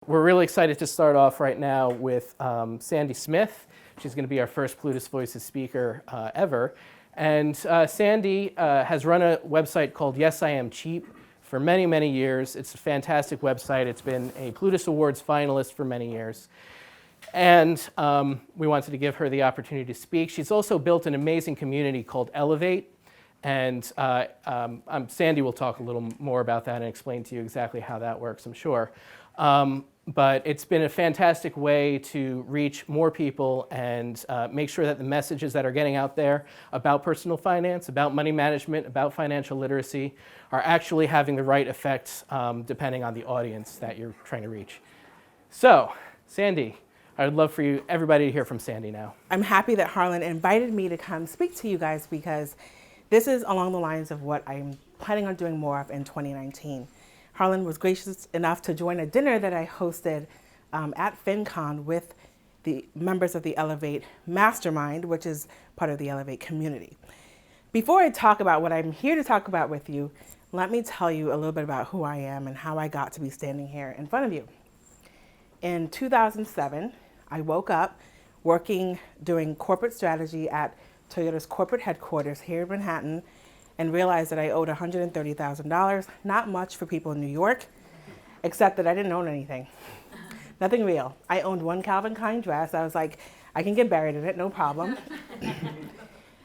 We're really excited to start off right now with Sandy Smith. She's going to be our first Plutus Voices speaker ever. And Sandy has run a website called Yes, I Am Cheap for many, many years. It's a fantastic website. It's been a Plutus Awards finalist for many years. And we wanted to give her the opportunity to speak. She's also built an amazing community called Elevate. And Sandy will talk a little more about that and explain to you exactly how that works, I'm sure. But it's been a fantastic way to reach more people and make sure that the messages that are getting out there about personal finance, about money management, about financial literacy are actually having the right effects depending on the audience that you're trying to reach. So, Sandy, I would love for everybody to hear from Sandy now. I'm happy that Harlan invited me to come speak to you guys because this is along the lines of what I'm planning on doing more of in 2019. Harlan was gracious enough to join a dinner that I hosted at FinCon with the members of the Elevate Mastermind, which is part of the Elevate community. Before I talk about what I'm here to talk about with you, let me tell you a little bit about who I am and how I got to be standing here in front of you. In 2007, I woke up doing corporate strategy at Toyota's corporate headquarters here in Manhattan, and realized that I owed $130,000, not much for people in New York, except that I didn't own anything. Nothing real. I owned one Calvin Klein dress. I was like, I can get buried in it, no problem.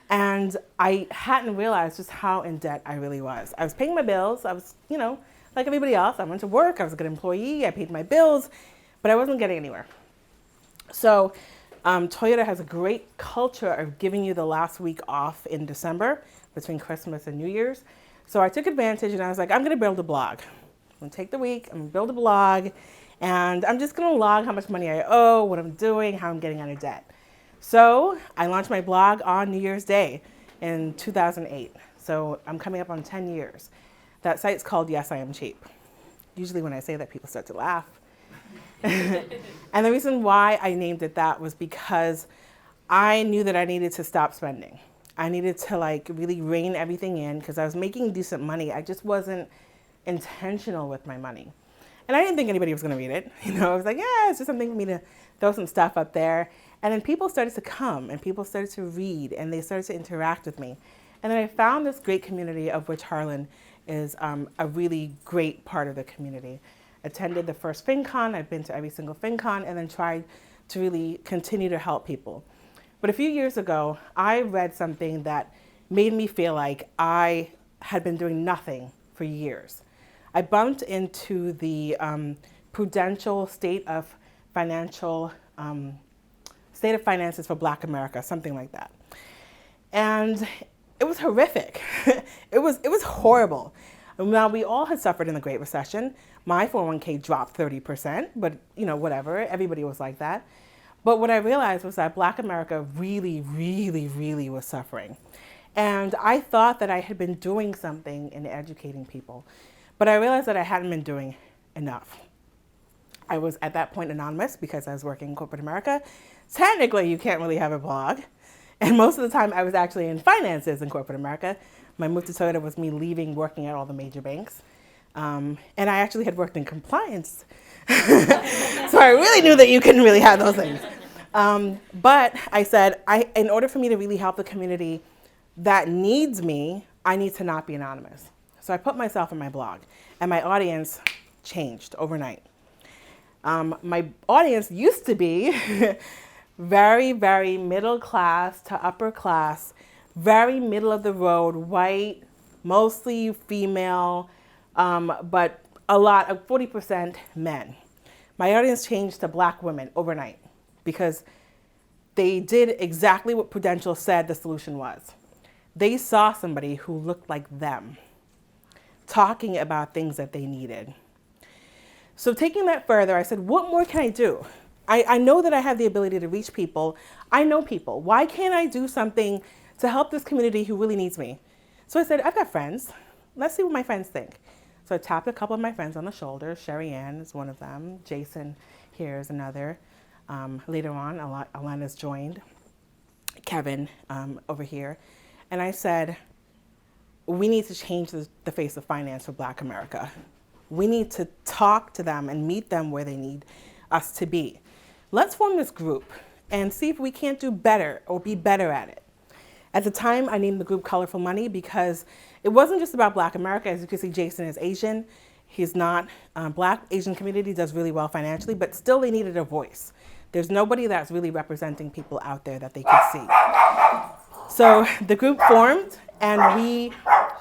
And I hadn't realized just how in debt I really was. I was paying my bills. I was, like everybody else. I went to work. I was a good employee. I paid my bills, but I wasn't getting anywhere. So Toyota has a great culture of giving you the last week off in December between Christmas and New Year's. So I took advantage and I was like, I'm gonna build a blog. I'm gonna take the week, I'm gonna build a blog, and I'm just gonna log how much money I owe, what I'm doing, how I'm getting out of debt. So I launched my blog on New Year's Day in 2008. So I'm coming up on 10 years. That site's called Yes, I Am Cheap. Usually when I say that, people start to laugh. And the reason why I named it that was because I knew that I needed to stop spending. I needed to really rein everything in because I was making decent money. I just wasn't intentional with my money. And I didn't think anybody was going to read it. I was like, yeah, it's just something for me to throw some stuff up there. And then people started to come and people started to read and they started to interact with me. And then I found this great community of which Harlan is a really great part of the community. Attended the first FinCon, I've been to every single FinCon, and then tried to really continue to help people. But a few years ago, I read something that made me feel like I had been doing nothing for years. I bumped into the Prudential State of Finances for Black America, something like that. And it was horrific. It was horrible. Now, we all had suffered in the Great Recession. My 401k dropped 30%, but whatever, everybody was like that. But what I realized was that Black America really, really, really was suffering. And I thought that I had been doing something in educating people, but I realized that I hadn't been doing enough. I was at that point anonymous because I was working in corporate America. Technically, you can't really have a blog. And most of the time I was actually in finances in corporate America. My move to Toyota was me leaving working at all the major banks. And I actually had worked in compliance. So I really knew that you couldn't really have those things. But I said, in order for me to really help the community that needs me, I need to not be anonymous. So I put myself in my blog, and my audience changed overnight. My audience used to be very, very middle class to upper class, very middle of the road, white, mostly female, but a lot of 40% men. My audience changed to Black women overnight because they did exactly what Prudential said the solution was. They saw somebody who looked like them talking about things that they needed. So taking that further, I said, what more can I do? I know that I have the ability to reach people. I know people. Why can't I do something to help this community who really needs me? So I said, I've got friends. Let's see what my friends think. So I tapped a couple of my friends on the shoulder. Sherry Ann is one of them. Jason here is another. Later on, Alana's joined. Kevin over here. And I said, we need to change the face of finance for Black America. We need to talk to them and meet them where they need us to be. Let's form this group and see if we can't do better or be better at it. At the time, I named the group Colorful Money because it wasn't just about Black America. As you can see, Jason is Asian. He's not Black. Asian community does really well financially, but still they needed a voice. There's nobody that's really representing people out there that they could see. So the group formed, and we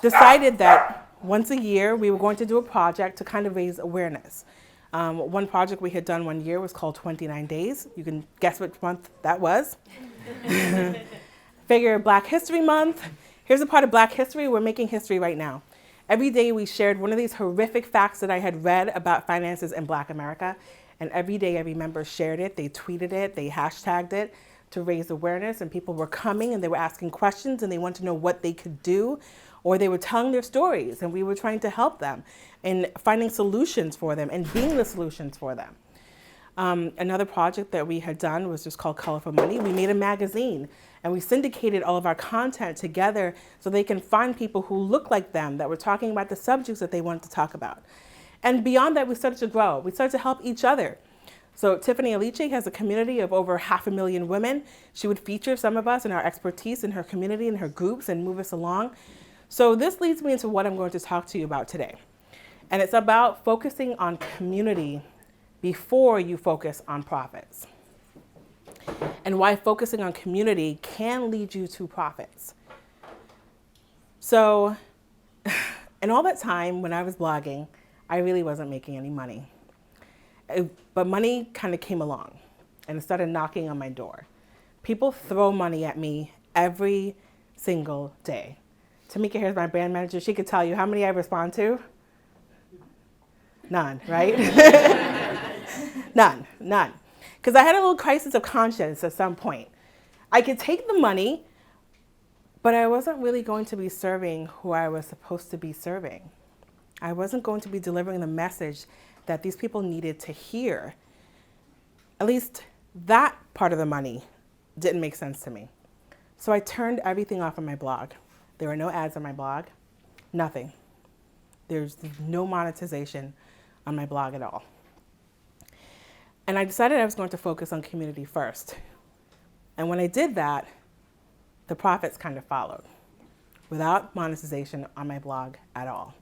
decided that once a year we were going to do a project to kind of raise awareness. One project we had done one year was called 29 Days. You can guess which month that was. Figure Black History Month. Here's a part of Black history. We're making history right now. Every day we shared one of these horrific facts that I had read about finances in Black America. And every day every member shared it. They tweeted it. They hashtagged it to raise awareness. And people were coming and they were asking questions and they wanted to know what they could do. Or they were telling their stories and we were trying to help them and finding solutions for them and being the solutions for them. Another project that we had done was just called Colorful Money. We made a magazine and we syndicated all of our content together so they can find people who look like them that were talking about the subjects that they wanted to talk about. And beyond that, we started to grow. We started to help each other. So Tiffany Alice has a community of over 500,000 women. She would feature some of us and our expertise in her community and her groups and move us along. So this leads me into what I'm going to talk to you about today. And it's about focusing on community before you focus on profits. And why focusing on community can lead you to profits. So, in all that time when I was blogging, I really wasn't making any money. But money kind of came along and it started knocking on my door. People throw money at me every single day. Tamika here's my brand manager. She could tell you how many I respond to. None, right? None. Because I had a little crisis of conscience at some point. I could take the money, but I wasn't really going to be serving who I was supposed to be serving. I wasn't going to be delivering the message that these people needed to hear. At least that part of the money didn't make sense to me. So I turned everything off on my blog. There were no ads on my blog, nothing. There's no monetization on my blog at all. And I decided I was going to focus on community first. And when I did that, the profits kind of followed without monetization on my blog at all.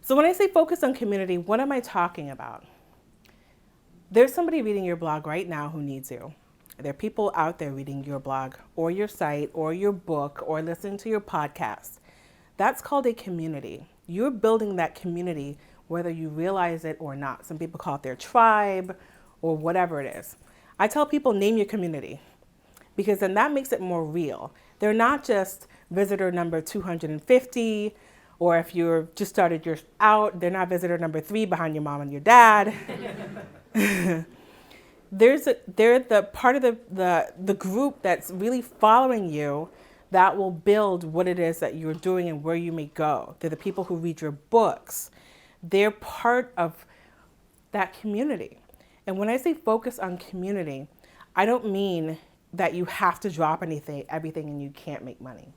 So when I say focus on community, what am I talking about? There's somebody reading your blog right now who needs you. There are people out there reading your blog or your site or your book or listening to your podcast. That's called a community. You're building that community whether you realize it or not. Some people call it their tribe or whatever it is. I tell people name your community because then that makes it more real. They're not just visitor number 250 or if you're just started yours out, they're not visitor number 3 behind your mom and your dad. They're the part of the group that's really following you that will build what it is that you're doing and where you may go. They're the people who read your books. They're part of that community. And when I say focus on community, I don't mean that you have to drop everything and you can't make money.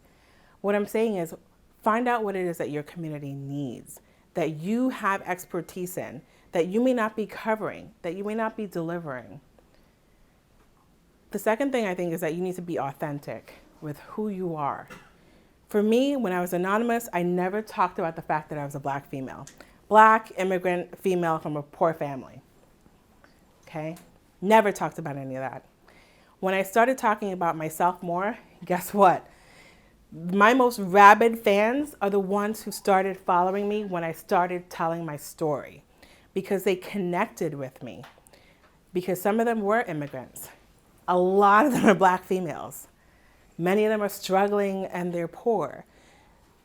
What I'm saying is find out what it is that your community needs, that you have expertise in, that you may not be covering, that you may not be delivering. The second thing I think is that you need to be authentic with who you are. For me, when I was anonymous, I never talked about the fact that I was a Black female. Black, immigrant, female from a poor family. Okay? Never talked about any of that. When I started talking about myself more, guess what? My most rabid fans are the ones who started following me when I started telling my story because they connected with me. Because some of them were immigrants. A lot of them are Black females. Many of them are struggling and they're poor.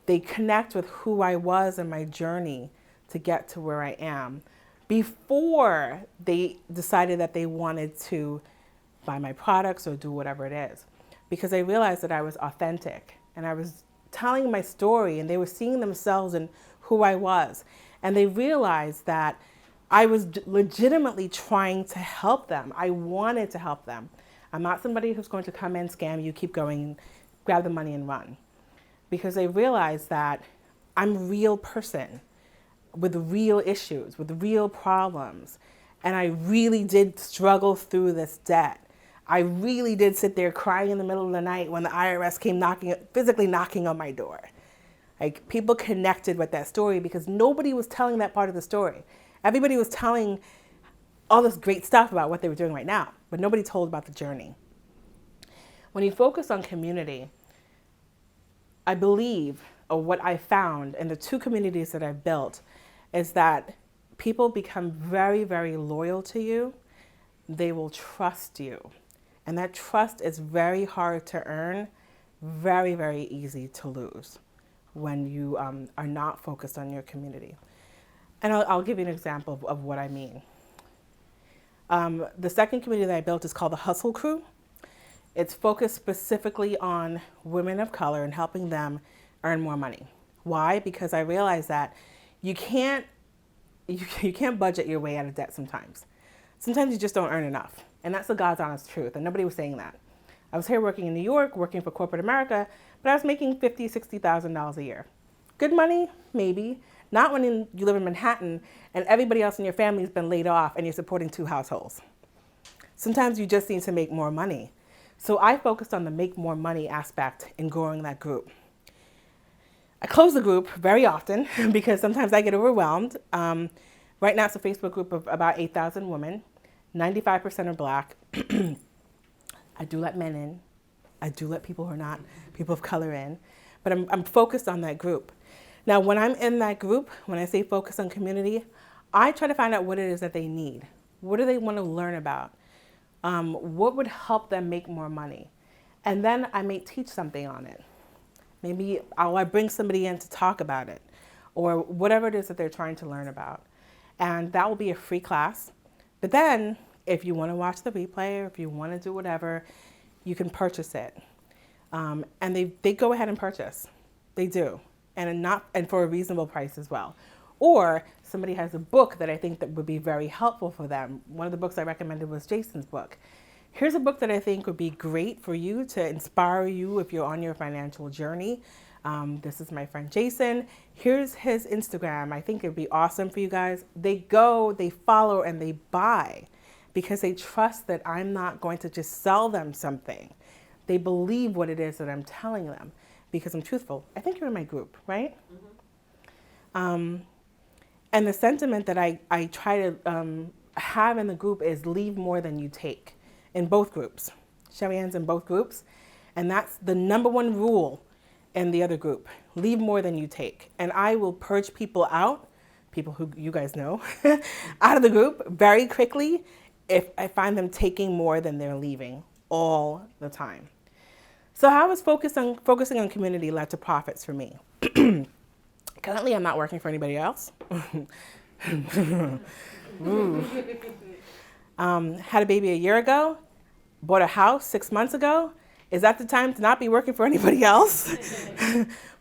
They connect with who I was and my journey to get to where I am before they decided that they wanted to buy my products or do whatever it is. Because I realized that I was authentic and I was telling my story and they were seeing themselves in who I was. And they realized that I was legitimately trying to help them. I wanted to help them. I'm not somebody who's going to come in, scam you, keep going, grab the money and run. Because they realized that I'm a real person. with real issues, with real problems. And I really did struggle through this debt. I really did sit there crying in the middle of the night when the IRS came physically knocking on my door. Like, people connected with that story because nobody was telling that part of the story. Everybody was telling all this great stuff about what they were doing right now, but nobody told about the journey. When you focus on community, I believe, or what I found in the 2 communities that I've built, is that people become very, very loyal to you. They will trust you. And that trust is very hard to earn, very, very easy to lose when you are not focused on your community. And I'll give you an example of what I mean. The second community that I built is called the Hustle Crew. It's focused specifically on women of color and helping them earn more money. Why? Because I realized that you can't budget your way out of debt sometimes. Sometimes you just don't earn enough. And that's the God's honest truth. And nobody was saying that. I was here working in New York, working for corporate America, but I was making $50,000, $60,000 a year. Good money? Maybe. Not when you live in Manhattan and everybody else in your family has been laid off and you're supporting 2 households. Sometimes you just need to make more money. So I focused on the make more money aspect in growing that group. I close the group very often because sometimes I get overwhelmed. Right now it's a Facebook group of about 8,000 women. 95% are Black. I do let men in. I do let people who are not people of color in. But I'm focused on that group. Now, when I'm in that group, when I say focus on community, I try to find out what it is that they need. What do they want to learn about? What would help them make more money? And then I may teach something on it. Maybe I bring somebody in to talk about it or whatever it is that they're trying to learn about. And that will be a free class. But then if you want to watch the replay or if you want to do whatever, you can purchase it. And they go ahead and purchase. They do. And for a reasonable price as well. Or somebody has a book that I think that would be very helpful for them. One of the books I recommended was Jason's book. Here's a book that I think would be great for you to inspire you if you're on your financial journey. This is my friend Jason. Here's his Instagram. I think it'd be awesome for you guys. They go, they follow, and they buy because they trust that I'm not going to just sell them something. They believe what it is that I'm telling them because I'm truthful. I think you're in my group, right? Mm-hmm. And the sentiment that I try to have in the group is leave more than you take in both groups. Sherry Ann's in both groups. And that's the number 1 rule in the other group. Leave more than you take. And I will purge people out, people who you guys know, out of the group very quickly if I find them taking more than they're leaving all the time. So how is focusing on community led to profits for me? Currently, I'm not working for anybody else. Had a baby a year ago, bought a house 6 months ago. Is that the time to not be working for anybody else?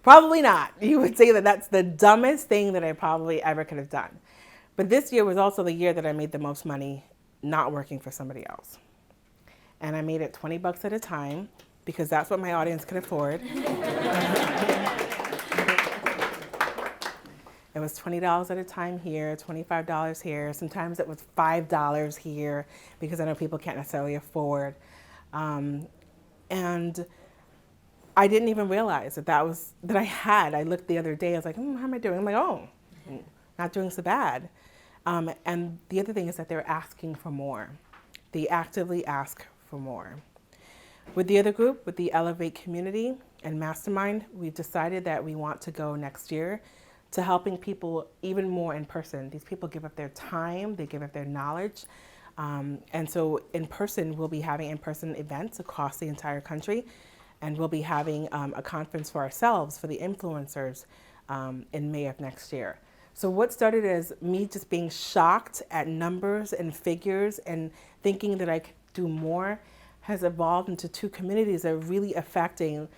Probably not. You would say that that's the dumbest thing that I probably ever could have done. But this year was also the year that I made the most money not working for somebody else. And I made it $20 at a time because that's what my audience could afford. It was $20 at a time here, $25 here. Sometimes it was $5 here because I know people can't necessarily afford. And I didn't even realize that I had. I looked the other day, I was like, how am I doing? I'm like, oh, not doing so bad. And the other thing is that they're asking for more. They actively ask for more. With the other group, with the Elevate community and Mastermind, we've decided that we want to go next year to helping people even more in person. These people give up their time, they give up their knowledge. And so in person, we'll be having in-person events across the entire country. And we'll be having a conference for ourselves, for the influencers, in May of next year. So what started as me just being shocked at numbers and figures and thinking that I could do more has evolved into 2 communities that are really affecting.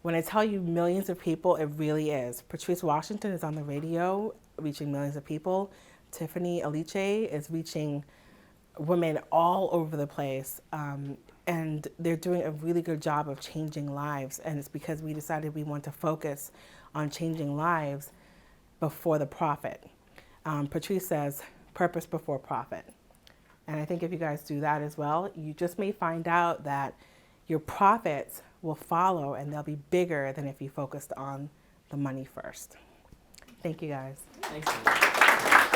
When I tell you millions of people, it really is. Patrice Washington is on the radio, reaching millions of people. Tiffany Aliche is reaching women all over the place. And they're doing a really good job of changing lives. And it's because we decided we want to focus on changing lives before the profit. Patrice says, purpose before profit. And I think if you guys do that as well, you just may find out that your profits will follow and they'll be bigger than if you focused on the money first. Thank you guys. Thanks.